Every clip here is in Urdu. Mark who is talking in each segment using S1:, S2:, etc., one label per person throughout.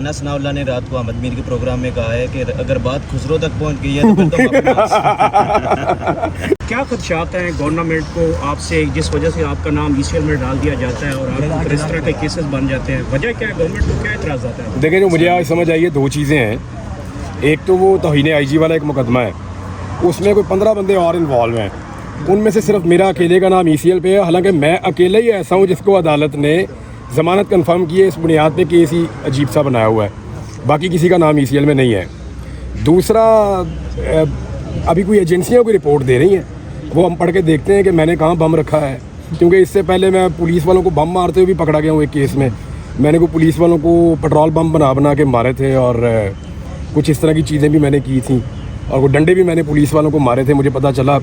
S1: ثناء اللہ نے رات کو احمد میر کے پروگرام میں کہا ہے کہ اگر بات خسرو تک پہنچ گئی ہے تو پھر تو
S2: کیا خدشات ہیں گورنمنٹ کو آپ سے جس وجہ سے آپ کا نام ECL میں ڈال دیا جاتا ہے اور آپ کو اس طرح کے کیسز بن جاتے ہیں؟ وجہ کیا ہے؟ گورنمنٹ کو کیا اعتراضات ہیں؟
S3: دیکھیں جو مجھے آج سمجھ آئی ہے دو چیزیں ہیں. ایک تو وہ توہین IG والا ایک مقدمہ ہے, اس میں کوئی 15 بندے اور انوالو ہیں, ان میں سے صرف میرا اکیلے کا نام ECL پہ ہے, حالانکہ میں اکیلا ہی ایسا ہوں جس کو عدالت نے ضمانت کنفرم کی ہے اس بنیاد پہ کیس ہی عجیب سا بنایا ہوا ہے, باقی کسی کا نام ECL میں نہیں ہے. دوسرا ابھی کوئی ایجنسیاں کوئی رپورٹ دے رہی ہیں, وہ ہم پڑھ کے دیکھتے ہیں کہ میں نے کہاں بم رکھا ہے, کیونکہ اس سے پہلے میں پولیس والوں کو بم مارتے ہوئے بھی پکڑا گیا ہوں ایک کیس میں. میں نے کوئی پولیس والوں کو پٹرول بم بنا کے مارے تھے اور کچھ اس طرح کی چیزیں بھی میں نے کی تھیں, اور وہ ڈنڈے بھی میں نے پولیس والوں کو مارے تھے. مجھے پتہ چلا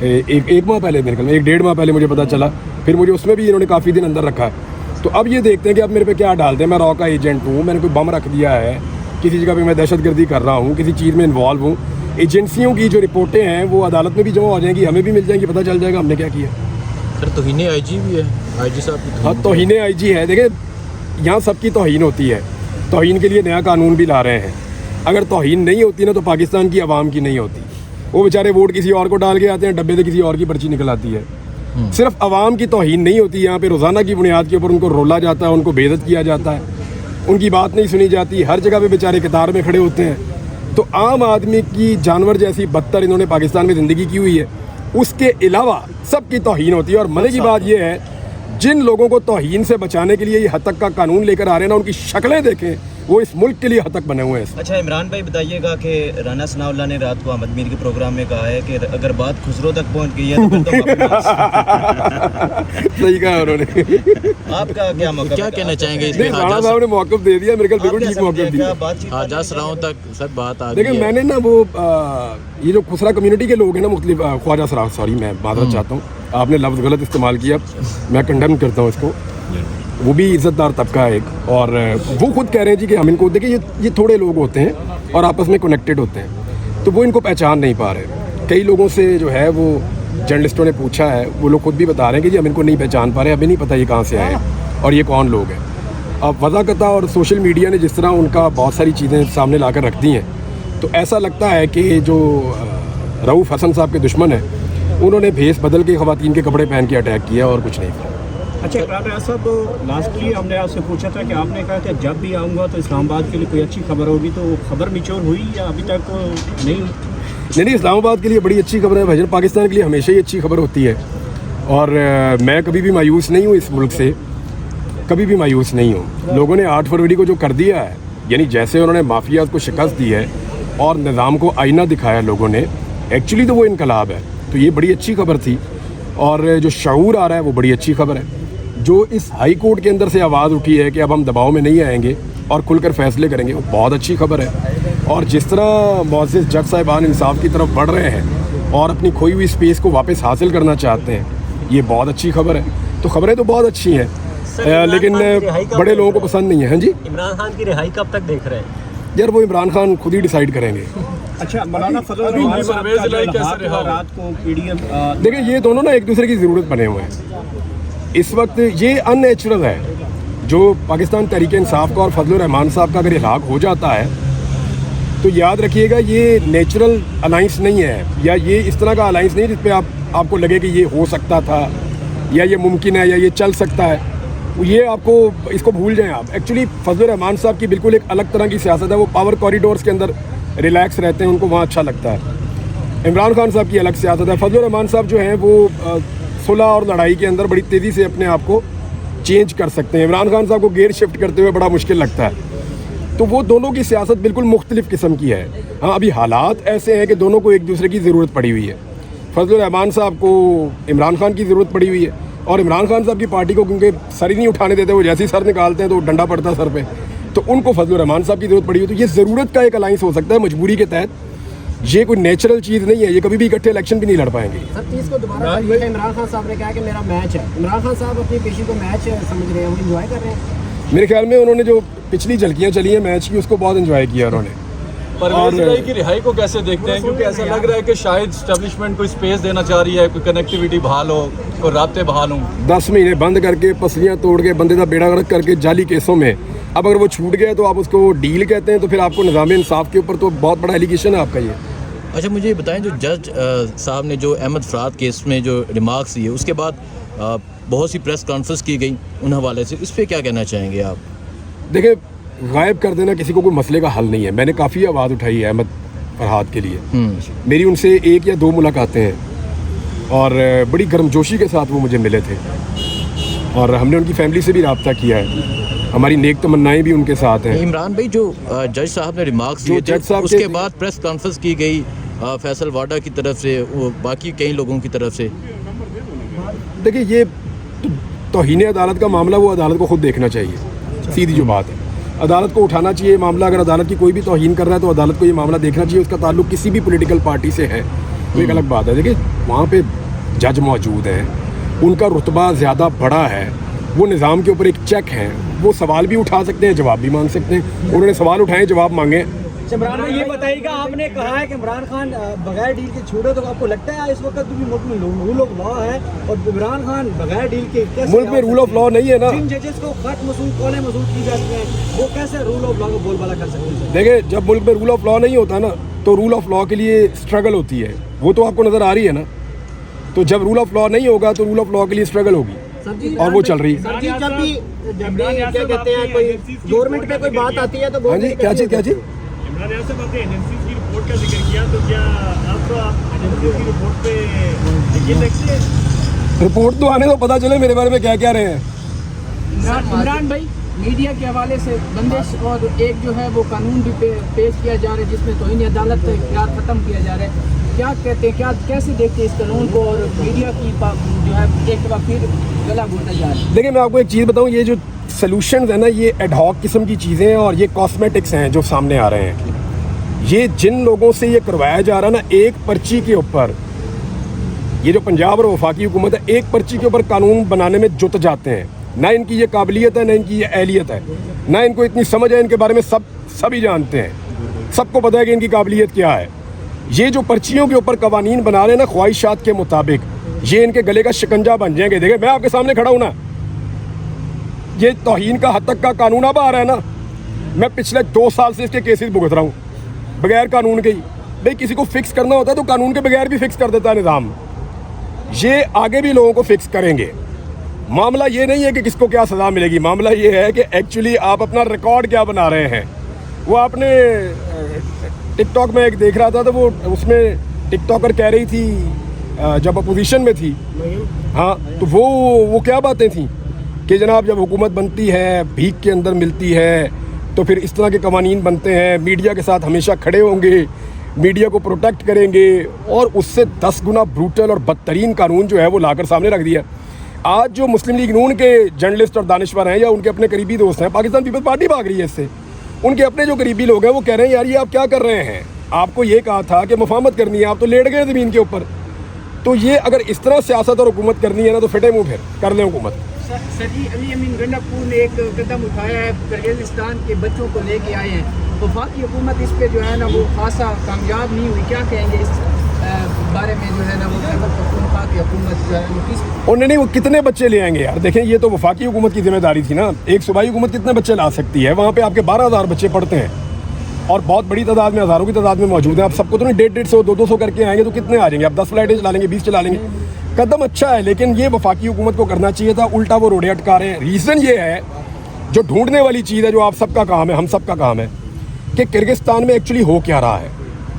S3: ایک ماہ پہلے, میرے خیال میں 1.5 ماہ پہلے مجھے پتہ چلا, پھر مجھے اس میں بھی انہوں نے کافی دن اندر رکھا ہے. تو اب یہ دیکھتے ہیں کہ اب میرے پہ کیا ڈالتے ہیں. میں را کا ایجنٹ ہوں, میں نے کوئی بم رکھ دیا ہے, کسی جگہ پہ میں دہشت گردی کر رہا ہوں, کسی چیز میں انوالو ہوں. ایجنسیوں کی جو رپورٹیں ہیں وہ عدالت میں بھی جمع ہو جائیں گی, ہمیں بھی مل جائیں گی, پتہ چل جائے گا ہم نے کیا کیا.
S4: سر توہین IG بھی ہے, IG صاحب کی
S3: ہاں توہین IG ہے. دیکھیں یہاں سب کی توہین ہوتی ہے, توہین کے لیے نیا قانون بھی لا رہے ہیں. اگر توہین نہیں ہوتی نا تو پاکستان کی عوام کی نہیں ہوتی. وہ بیچارے ووٹ کسی اور کو ڈال کے آتے ہیں, ڈبے سے کسی اور کی پرچی نکل آتی ہے. صرف عوام کی توہین نہیں ہوتی, یہاں پہ روزانہ کی بنیاد کے اوپر ان کو رولا جاتا ہے, ان کو بے عزت کیا جاتا ہے, ان کی بات نہیں سنی جاتی, ہر جگہ پہ بیچارے قطار میں کھڑے ہوتے ہیں. تو عام آدمی کی جانور جیسی بدتر انہوں نے پاکستان میں زندگی کی ہوئی ہے. اس کے علاوہ سب کی توہین ہوتی ہے. اور مزے کی بات یہ ہے جن لوگوں کو توہین سے بچانے کے لیے یہ حد تک کا قانون لے کر آ رہے ہیں نا, ان کی شکلیں دیکھیں, وہ اس ملک کے لیے حد تک بنے ہوئے ہیں.
S1: اچھا عمران بھائی بتائیے گا کہ رانا ثناء اللہ نے رات کو احمد میر کے پروگرام میں کہا ہے کہ اگر بات خسرو تک پہنچ گئی ہے تو پھر تو
S3: صحیح کہا انہوں نے.
S1: آپ کا کیا موقف,
S4: کیا کہنا چاہیں گے اس پہ؟
S3: رانا صاحب نے موقف دے دیا, میرے خیال بالکل ٹھیک موقف دیا.
S4: حاجات سراؤں تک سر بات آ گئی.
S3: دیکھیں میں نے نا وہ یہ جو خسرا کمیونٹی کے لوگ ہیں نا, مختلف خواجہ سراؤں, سوری میں معذرت چاہتا ہوں, آپ نے لفظ غلط استعمال کیا, میں کنڈم کرتا ہوں اس کو. وہ بھی عزت دار طبقہ ہے ایک, اور وہ خود کہہ رہے ہیں جی کہ ہم ان کو دیکھیں یہ تھوڑے لوگ ہوتے ہیں اور آپس میں کنیکٹڈ ہوتے ہیں, تو وہ ان کو پہچان نہیں پا رہے. کئی لوگوں سے جو ہے وہ جرنلسٹوں نے پوچھا ہے, وہ لوگ خود بھی بتا رہے ہیں کہ جی ہم ان کو نہیں پہچان پا رہے, ہمیں نہیں پتہ یہ کہاں سے آئے اور یہ کون لوگ ہیں. اب وضاحت اور سوشل میڈیا نے جس طرح ان کا بہت ساری چیزیں سامنے لا کر رکھ دی ہیں, تو ایسا لگتا ہے کہ جو رؤوف حسن صاحب کے دشمن ہیں انہوں نے بھیس بدل کے خواتین کے کپڑے پہن کے اٹیک کیا اور کچھ نہیں.
S2: اچھا اقرار ریاض صاحب, لاسٹلی ہم نے آپ سے پوچھا تھا کہ آپ نے کہا کہ جب بھی آؤں گا تو اسلام آباد کے لیے کوئی اچھی خبر ہوگی, تو خبر میچور ہوئی یا ابھی تک نہیں؟
S3: اسلام آباد کے لیے بڑی اچھی خبر ہے بھائی, پاکستان کے لیے ہمیشہ ہی اچھی خبر ہوتی ہے. اور میں کبھی بھی مایوس نہیں ہوں اس ملک سے, کبھی بھی مایوس نہیں ہوں. لوگوں نے 8 فروری کو جو کر دیا ہے, یعنی جیسے انہوں نے مافیاز کو شکست دی ہے اور نظام کو آئینہ دکھایا لوگوں نے, ایکچولی تو وہ انقلاب ہے, تو یہ بڑی اچھی خبر تھی. اور جو شعور آ رہا ہے وہ بڑی اچھی خبر ہے. جو اس ہائی کورٹ کے اندر سے آواز اٹھی ہے کہ اب ہم دباؤ میں نہیں آئیں گے اور کھل کر فیصلے کریں گے, وہ بہت اچھی خبر ہے. اور جس طرح معزز جج صاحبان انصاف کی طرف بڑھ رہے ہیں اور اپنی کھوئی ہوئی اسپیس کو واپس حاصل کرنا چاہتے ہیں, یہ بہت اچھی خبر ہے. تو خبریں تو بہت اچھی ہیں, لیکن بڑے لوگوں کو پسند نہیں ہے. ہاں جی,
S5: عمران خان کی رہائی کب تک دیکھ رہے ہیں؟
S3: یار وہ عمران خان خود ہی ڈیسائیڈ کریں گے.
S2: اچھا مولانا فضل الرحمان صاحب کا جو رہا رات کو PDF,
S3: دیکھیں یہ دونوں نا ایک دوسرے کی ضرورت بنے ہوئے ہیں اس وقت. یہ ان نیچرل ہے جو پاکستان تحریک انصاف کا اور فضل الرحمان صاحب کا اگر ہلاک ہو جاتا ہے تو یاد رکھیے گا یہ نیچرل الائنس نہیں ہے, یا یہ اس طرح کا الائنس نہیں جس پہ آپ کو لگے کہ یہ ہو سکتا تھا یا یہ ممکن ہے یا یہ چل سکتا ہے. یہ آپ کو اس کو بھول جائیں آپ. ایکچولی فضل الرحمان صاحب کی بالکل ایک الگ طرح کی سیاست ہے, وہ پاور کوریڈورز کے اندر ریلیکس رہتے ہیں, ان کو وہاں اچھا لگتا ہے. عمران خان صاحب کی الگ سیاست ہے. فضل الرحمان صاحب جو ہیں وہ صلح اور لڑائی کے اندر بڑی تیزی سے اپنے آپ کو چینج کر سکتے ہیں. عمران خان صاحب کو گیئر شفٹ کرتے ہوئے بڑا مشکل لگتا ہے. تو وہ دونوں کی سیاست بالکل مختلف قسم کی ہے. ہاں ابھی حالات ایسے ہیں کہ دونوں کو ایک دوسرے کی ضرورت پڑی ہوئی ہے. فضل الرحمان صاحب کو عمران خان کی ضرورت پڑی ہوئی ہے, اور عمران خان صاحب کی پارٹی کو کیونکہ سر ہی نہیں اٹھانے دیتے, وہ جیسے ہی سر نکالتے ہیں تو ڈنڈا پڑتا ہے سر پہ, تو ان کو فضل الرحمان صاحب کی ضرورت پڑی ہوئی. تو یہ ضرورت کا ایک الائنس ہو سکتا ہے مجبوری کے تحت, یہ کوئی نیچرل چیز نہیں ہے. یہ کبھی بھی اکٹھے الیکشن بھی نہیں لڑ پائیں گے.
S5: سر 30 کو دوبارہ عمران خان صاحب نے کہا کہ میرا میچ ہے. عمران خان صاحب اپنی پیشی کو میچ سمجھ رہے ہیں, وہ انجوائے کر رہے ہیں.
S3: میرے خیال میں انہوں نے جو پچھلی جھلکیاں چلی ہیں میچ کی اس کو بہت انجوائے کیا انہوں نے.
S6: پرویز الہی کی رہائی کو کیسے دیکھتے ہیں؟ کیونکہ ایسا لگ رہا ہے کہ شاید اسٹیبلشمنٹ کو اسپیس دینا چاہ رہی ہے, کوئی کنیکٹیوٹی بحال ہو, کوئی رابطے بحال ہوں.
S3: 10 مہینے بند کر کے پسلیاں توڑ کے بندے کا بیڑا غرق کر کے جعلی کیسوں میں اب اگر وہ چھوٹ گیا تو آپ اس کو ڈیل کہتے ہیں, تو پھر آپ کو نظام انصاف کے اوپر تو بہت بڑا ایلیگیشن ہے آپ کا یہ.
S4: اچھا مجھے یہ بتائیں, جو جج صاحب نے جو احمد فرات کیس میں جو ریمارکس دیے, اس کے بعد بہت سی پریس کانفرنس کی گئی ان حوالے سے, اس پہ کیا کہنا چاہیں گے آپ؟
S3: دیکھیں, غائب کر دینا کسی کو کوئی مسئلے کا حل نہیں ہے. میں نے کافی آواز اٹھائی ہے احمد فرحات کے لیے, میری ان سے 1 یا 2 ملاقاتیں ہیں, اور بڑی گرمجوشی کے ساتھ وہ مجھے ملے تھے, اور ہم نے ان کی فیملی سے بھی رابطہ کیا ہے, ہماری نیک تمنائیں بھی ان کے ساتھ ہیں.
S4: عمران بھائی, جو جج صاحب نے ریمارکس دیے تھے, اس کے بعد پریس کانفرنس کی گئی فیصل واڈا کی طرف سے, وہ باقی کئی لوگوں کی طرف سے.
S3: دیکھیں, یہ توہین عدالت کا معاملہ وہ عدالت کو خود دیکھنا چاہیے, سیدھی جو بات ہے. عدالت کو اٹھانا چاہیے معاملہ. اگر عدالت کی کوئی بھی توہین کر رہا ہے تو عدالت کو یہ معاملہ دیکھنا چاہیے. اس کا تعلق کسی بھی پولیٹیکل پارٹی سے ہے تو ایک الگ بات ہے. دیکھیں, وہاں پہ جج موجود ہیں, ان کا رتبہ زیادہ بڑا ہے, وہ نظام کے اوپر ایک چیک ہیں, وہ سوال بھی اٹھا سکتے ہیں, جواب بھی مانگ سکتے ہیں. انہوں نے سوال اٹھائے, جواب مانگے.
S7: عمران بھائی یہ بتائیے گا, آپ نے کہا ہے کہ عمران خان بغیر ڈیل کے چھوڑے, تو آپ کو لگتا ہے اس وقت بھی ملک میں رول آف لا ہے, اور عمران خان بغیر ڈیل کے
S3: ملک میں رول آف لا نہیں ہے نا.
S7: جن ججز کو خط موصول کی جاتی ہیں, وہ کیسے رول آف لا کو بول بالا کر سکتے ہیں؟
S3: دیکھیں, جب ملک میں رول آف لا نہیں ہوتا نا, تو رول آف لا کے لیے اسٹرگل ہوتی ہے. وہ تو آپ کو نظر آ رہی ہے نا. تو جب رول آف لا نہیں ہوگا تو رول آف لا کے لیے اسٹرگل ہوگی, اور وہ چل رہی ہے.
S5: جب بھی کیا کہتے ہیں, کوئی گورنمنٹ پہ کوئی بات آتی ہے تو
S3: ہاں جی, کیا چیز
S2: عمران صاحب, آپ نے ایجنسیز کی رپورٹ کا ذکر کیا, تو کیا آپ ایجنسیوں کی رپورٹ پہ یقین رکھتے ہیں؟
S3: رپورٹ تو آنے تو پتہ چلے میرے بارے میں کیا کیا رہے ہیں.
S8: عمران بھائی, میڈیا کے حوالے سے بندش اور ایک جو ہے وہ قانون بھی پیش کیا جا رہا ہے جس میں توہین عدالت کا اختیار ختم کیا جا رہا ہے. کیا کہتے ہیں, کیسے دیکھتے ہیں اس قانون کو, اور میڈیا کی جو ہے ایک دفعہ پھر گلا گھونٹا جا رہا ہے؟
S3: دیکھیں, میں آپ کو ایک چیز بتاؤں, یہ جو سلوشنز ہیں نا, یہ ایڈ ہاک قسم کی چیزیں ہیں, اور یہ کاسمیٹکس ہیں جو سامنے آ رہے ہیں. یہ جن لوگوں سے یہ کروایا جا رہا ہے نا, ایک پرچی کے اوپر, یہ جو پنجاب اور وفاقی حکومت ہے, ایک پرچی کے اوپر قانون بنانے میں جت جاتے ہیں. نہ ان کی یہ قابلیت ہے, نہ ان کی یہ اہلیت ہے, نہ ان کو اتنی سمجھ ہے. ان کے بارے میں سبھی جانتے ہیں, سب کو پتہ ہے کہ ان کی قابلیت کیا ہے. یہ جو پرچیوں کے اوپر قوانین بنا رہے ہیں نا خواہشات کے مطابق, یہ ان کے گلے کا شکنجہ بن جائیں گے. دیکھیں, میں آپ کے سامنے کھڑا ہوں نا, یہ توہین کا حد تک کا قانون اب آ رہا ہے نا. میں پچھلے 2 سال سے اس کے کیسز بھگت رہا ہوں بغیر قانون کے ہی. بھائی, کسی کو فکس کرنا ہوتا ہے تو قانون کے بغیر بھی فکس کر دیتا ہے نظام. یہ آگے بھی لوگوں کو فکس کریں گے. معاملہ یہ نہیں ہے کہ کس کو کیا سزا ملے گی, معاملہ یہ ہے کہ ایکچولی آپ اپنا ریکارڈ کیا بنا رہے ہیں. وہ آپ نے ٹک ٹاک میں ایک دیکھ رہا تھا, تو وہ اس میں ٹک ٹاکر کہہ رہی تھی جب اپوزیشن میں تھی, ہاں, تو وہ کیا باتیں تھیں کہ جناب جب حکومت بنتی ہے, بھیک کے اندر ملتی ہے, تو پھر اس طرح کے قوانین بنتے ہیں, میڈیا کے ساتھ ہمیشہ کھڑے ہوں گے, میڈیا کو پروٹیکٹ کریں گے, اور اس سے 10 گنا بروٹل اور بدترین قانون جو ہے وہ لا کر سامنے رکھ دیا. آج جو مسلم لیگ نون کے جرنلسٹ اور دانشور ہیں, یا ان کے اپنے قریبی دوست ہیں, پاکستان پیپلز پارٹی بھاگ رہی ہے اس سے. ان کے اپنے جو قریبی لوگ ہیں وہ کہہ رہے ہیں یار یہ آپ کیا کر رہے ہیں, آپ کو یہ کہا تھا کہ مفاہمت کرنی ہے, آپ تو لیٹ گئے زمین کے اوپر. تو یہ اگر اس طرح سیاست اور حکومت کرنی ہے نا, تو پھٹے منہ پھر کر لیں حکومت.
S8: سجی علی امین گنڈاپور نے ایک قدم اٹھایا ہے, کرگلستان کے بچوں کو لے کے آئے ہیں. وفاقی حکومت اس پہ جو ہے نا وہ خاصا کامیاب نہیں ہوئی. کیا کہیں گے اس بارے میں, جو ہے نا وہ خیبر پختونخوا کی حکومت جو ہے وہ
S3: نہیں, وہ کتنے بچے لے آئیں گے یار. دیکھیں, یہ تو وفاقی حکومت کی ذمہ داری تھی نا. ایک صوبائی حکومت کتنے بچے لا سکتی ہے؟ وہاں پہ آپ کے 12,000 بچے پڑھتے ہیں, اور بہت بڑی تعداد میں, ہزاروں کی تعداد میں موجود ہیں. آپ سب کو تو نہیں 150, 200 کر کے آئیں گے, تو کتنے آ جائیں گے؟ آپ 10 فلائٹیں چلا لیں گے, 20 چلا لیں گے. قدم اچھا ہے, لیکن یہ وفاقی حکومت کو کرنا چاہیے تھا, الٹا وہ روڑے اٹکا رہے ہیں. ریزن یہ ہے, جو ڈھونڈنے والی چیز ہے, جو آپ سب کا کام ہے, ہم سب کا کام ہے, کہ کرگستان میں ایکچولی ہو کیا رہا ہے.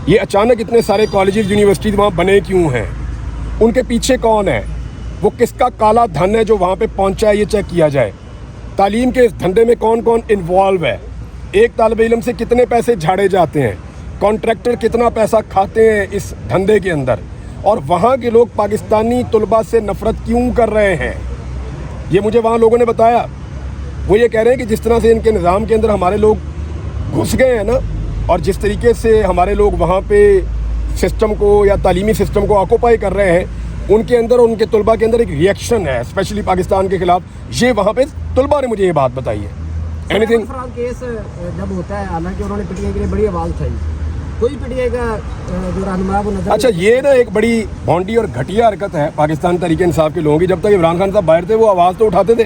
S3: یہ اچانک اتنے سارے کالجز, یونیورسٹیز وہاں بنے کیوں ہیں؟ ان کے پیچھے کون ہے؟ وہ کس کا کالا دھن ہے جو وہاں پہ پہنچا ہے, یہ چیک کیا جائے. تعلیم کے اس دھندے میں کون کون انوالو ہے؟ ایک طالب علم سے کتنے پیسے جھاڑے جاتے ہیں؟ کانٹریکٹر کتنا پیسہ کھاتے ہیں اس دھندے کے اندر؟ اور وہاں کے لوگ پاکستانی طلباء سے نفرت کیوں کر رہے ہیں؟ یہ مجھے وہاں لوگوں نے بتایا. وہ یہ کہہ رہے ہیں کہ جس طرح سے ان کے نظام کے اندر ہمارے لوگ گھس گئے ہیں نا, اور جس طریقے سے ہمارے لوگ وہاں پہ سسٹم کو یا تعلیمی سسٹم کو آکوپائی کر رہے ہیں, ان کے اندر اور ان کے طلباء کے اندر ایک ریئیکشن ہے, اسپیشلی پاکستان کے خلاف. یہ وہاں پہ طلباء نے مجھے یہ بات بتائی ہے. اینی تھنگ
S5: کیس جب ہوتا ہے, حالانکہ انہوں نے پی ٹی آئی کے لیے بڑی آواز اٹھائی, کوئی پی ٹی آئی کا جو رہنما وہ نظر.
S3: اچھا, یہ نا ایک بڑی بھونڈی اور گھٹیا حرکت ہے پاکستان تحریک انصاف کے لوگوں کی. جب تک عمران خان صاحب باہر تھے وہ آواز تو اٹھاتے تھے,